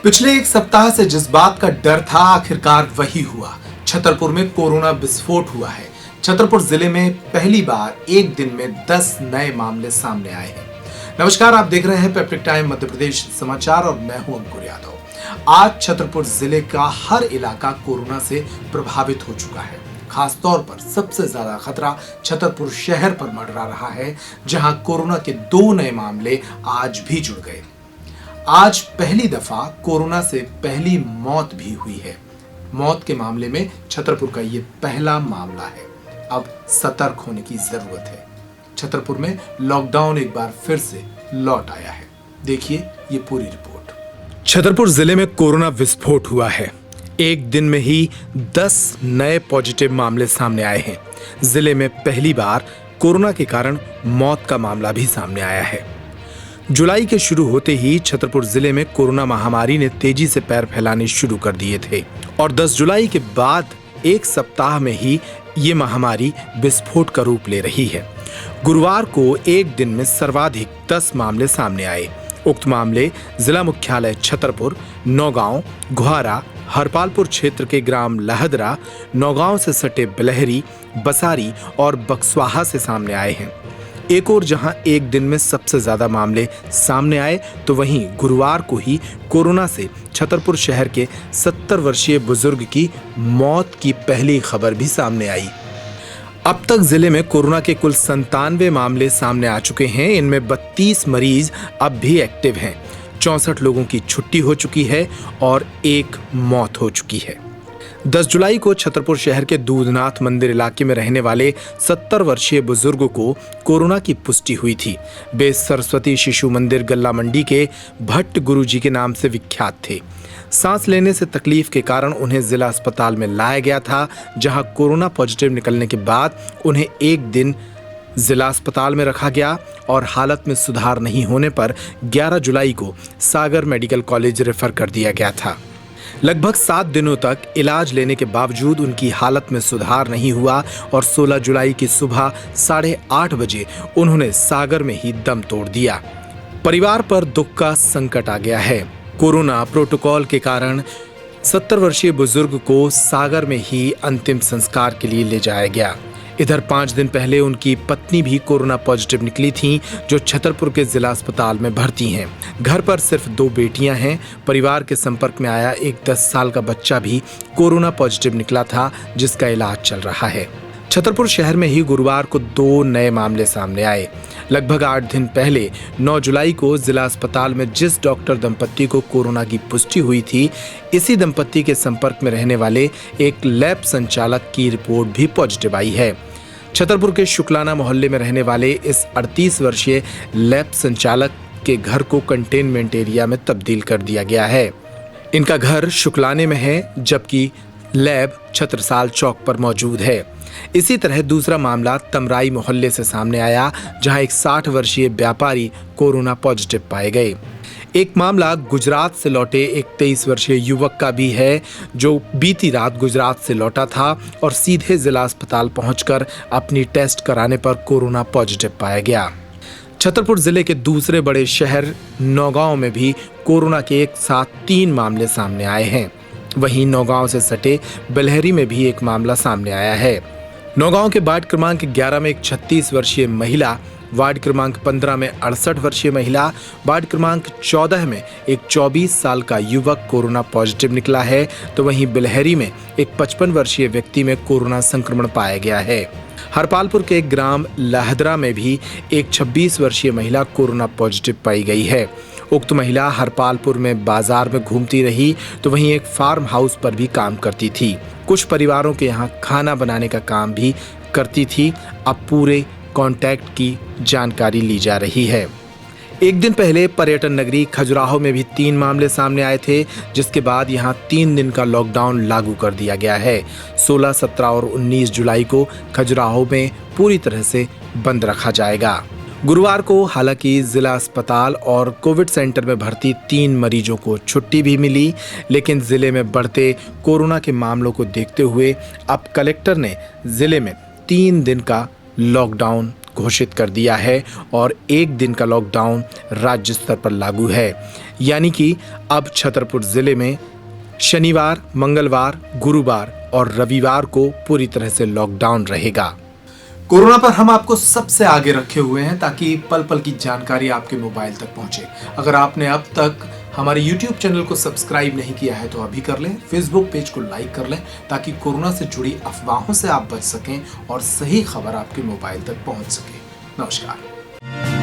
पिछले एक सप्ताह से जिस बात का डर था आखिरकार वही हुआ। छतरपुर में कोरोना विस्फोट हुआ है। छतरपुर जिले में पहली बार एक दिन में 10 नए मामले सामने आए हैं। नमस्कार, आप देख रहे हैं पेप्टिक टाइम मध्य प्रदेश समाचार और मैं हूं अंकुर यादव। आज छतरपुर जिले का हर इलाका कोरोना से प्रभावित हो चुका है। खास तौर पर सबसे ज्यादा खतरा छतरपुर शहर पर मंडरा रहा है, जहां कोरोना के 2 नए मामले आज भी जुड़ गए। आज पहली दफा कोरोना से पहली मौत भी हुई है। मौत के मामले में छतरपुर का ये पहला मामला है। अब सतर्क होने की जरूरत है। छतरपुर में लॉकडाउन एक बार फिर से लौट आया है। देखिए ये पूरी रिपोर्ट। छतरपुर जिले में कोरोना विस्फोट हुआ है। एक दिन में ही 10 नए पॉजिटिव मामले सामने आए हैं। जिले में पहली बार कोरोना के कारण मौत का मामला भी सामने आया है। जुलाई के शुरू होते ही छतरपुर जिले में कोरोना महामारी ने तेजी से पैर फैलाने शुरू कर दिए थे और 10 जुलाई के बाद एक सप्ताह में ही ये महामारी विस्फोट का रूप ले रही है। गुरुवार को एक दिन में सर्वाधिक 10 मामले सामने आए। उक्त मामले जिला मुख्यालय छतरपुर, नौगांव, गुहारा, हरपालपुर क्षेत्र के ग्राम लहदरा, नौगांव से सटे बिलहरी, बसारी और बक्सवाहा से सामने आए हैं। एक और जहां एक दिन में सबसे ज्यादा मामले सामने आए, तो वहीं गुरुवार को ही कोरोना से छतरपुर शहर के 70 वर्षीय बुजुर्ग की मौत की पहली खबर भी सामने आई। अब तक जिले में कोरोना के कुल 97 मामले सामने आ चुके हैं। इनमें 32 मरीज अब भी एक्टिव हैं। 64 लोगों की छुट्टी हो चुकी है और एक मौत हो चुकी है। 10 जुलाई को छतरपुर शहर के दूधनाथ मंदिर इलाके में रहने वाले 70 वर्षीय बुजुर्ग को कोरोना की पुष्टि हुई थी। वे सरस्वती शिशु मंदिर गल्ला मंडी के भट्ट गुरुजी के नाम से विख्यात थे। सांस लेने से तकलीफ के कारण उन्हें जिला अस्पताल में लाया गया था, जहां कोरोना पॉजिटिव निकलने के बाद उन्हें एक दिन जिला अस्पताल में रखा गया और हालत में सुधार नहीं होने पर 11 जुलाई को सागर मेडिकल कॉलेज रेफर कर दिया गया था। लगभग 7 दिनों तक इलाज लेने के बावजूद उनकी हालत में सुधार नहीं हुआ और 16 जुलाई की सुबह 8:30 बजे उन्होंने सागर में ही दम तोड़ दिया। परिवार पर दुख का संकट आ गया है। कोरोना प्रोटोकॉल के कारण 70 वर्षीय बुजुर्ग को सागर में ही अंतिम संस्कार के लिए ले जाया गया। इधर 5 दिन पहले उनकी पत्नी भी कोरोना पॉजिटिव निकली थी, जो छतरपुर के जिला अस्पताल में भर्ती हैं। घर पर सिर्फ 2 बेटियां हैं। परिवार के संपर्क में आया एक 10 साल का बच्चा भी कोरोना पॉजिटिव निकला था, जिसका इलाज चल रहा है। छतरपुर शहर में ही गुरुवार को 2 नए मामले सामने आए। लगभग 8 दिन पहले 9 जुलाई को जिला अस्पताल में जिस डॉक्टर दंपत्ति को कोरोना की पुष्टि हुई थी, इसी दंपत्ति के संपर्क में रहने वाले एक लैब संचालक की रिपोर्ट भी पॉजिटिव आई है। छतरपुर के शुक्लाना मोहल्ले में रहने वाले इस 38 वर्षीय लैब संचालक के घर को कंटेनमेंट एरिया में तब्दील कर दिया गया है। इनका घर शुक्लाने में है, जबकि लैब छत्रसाल चौक पर मौजूद है। इसी तरह दूसरा मामला तमराई मोहल्ले से सामने आया, जहां एक 60 वर्षीय व्यापारी कोरोना पॉजिटिव पाए गए। एक मामला गुजरात से लौटे एक 23 वर्षीय युवक का भी है, जो बीती रात गुजरात से लौटा था और सीधे जिला अस्पताल पहुंचकर अपनी टेस्ट कराने पर कोरोना पॉजिटिव पाया गया। छतरपुर जिले के दूसरे बड़े शहर नौगांव में भी कोरोना के एक साथ 3 मामले सामने आए हैं। वहीं नौगांव से सटे बिलहरी में भी एक मामला सामने आया है। नौगांव के वार्ड क्रमांक 11 में एक 36 वर्षीय महिला, वार्ड क्रमांक 15 में 68 वर्षीय महिला, वार्ड क्रमांक 14 में एक 24 साल का युवक कोरोना पॉजिटिव निकला है, तो वहीं बिलहरी में एक 55 वर्षीय व्यक्ति में कोरोना संक्रमण पाया गया है। हरपालपुर के ग्राम लहदरा में भी एक 26 वर्षीय महिला कोरोना पॉजिटिव पाई गई है। उक्त महिला हरपालपुर में बाजार में घूमती रही, तो वहीं एक फार्म हाउस पर भी काम करती थी। कुछ परिवारों के यहाँ खाना बनाने का काम भी करती थी। अब पूरे कॉन्टैक्ट की जानकारी ली जा रही है। एक दिन पहले पर्यटन नगरी खजुराहो में भी 3 मामले सामने आए थे, जिसके बाद यहां 3 दिन का लॉकडाउन लागू कर दिया गया है। 16, 17 और 19 जुलाई को खजुराहो में पूरी तरह से बंद रखा जाएगा। गुरुवार को हालांकि जिला अस्पताल और कोविड सेंटर में भर्ती 3 मरीजों को छुट्टी भी मिली, लेकिन जिले में बढ़ते कोरोना के मामलों को देखते हुए अब कलेक्टर ने जिले में 3 दिन का लॉकडाउन घोषित कर दिया है और एक दिन का लॉकडाउन राज्य स्तर पर लागू है। यानी कि अब छतरपुर जिले में शनिवार, मंगलवार, गुरुवार और रविवार को पूरी तरह से लॉकडाउन रहेगा। कोरोना पर हम आपको सबसे आगे रखे हुए हैं ताकि पल पल की जानकारी आपके मोबाइल तक पहुंचे। अगर आपने अब तक हमारे YouTube चैनल को सब्सक्राइब नहीं किया है तो अभी कर लें, Facebook पेज को लाइक कर लें ताकि कोरोना से जुड़ी अफवाहों से आप बच सकें और सही खबर आपके मोबाइल तक पहुंच सके। नमस्कार।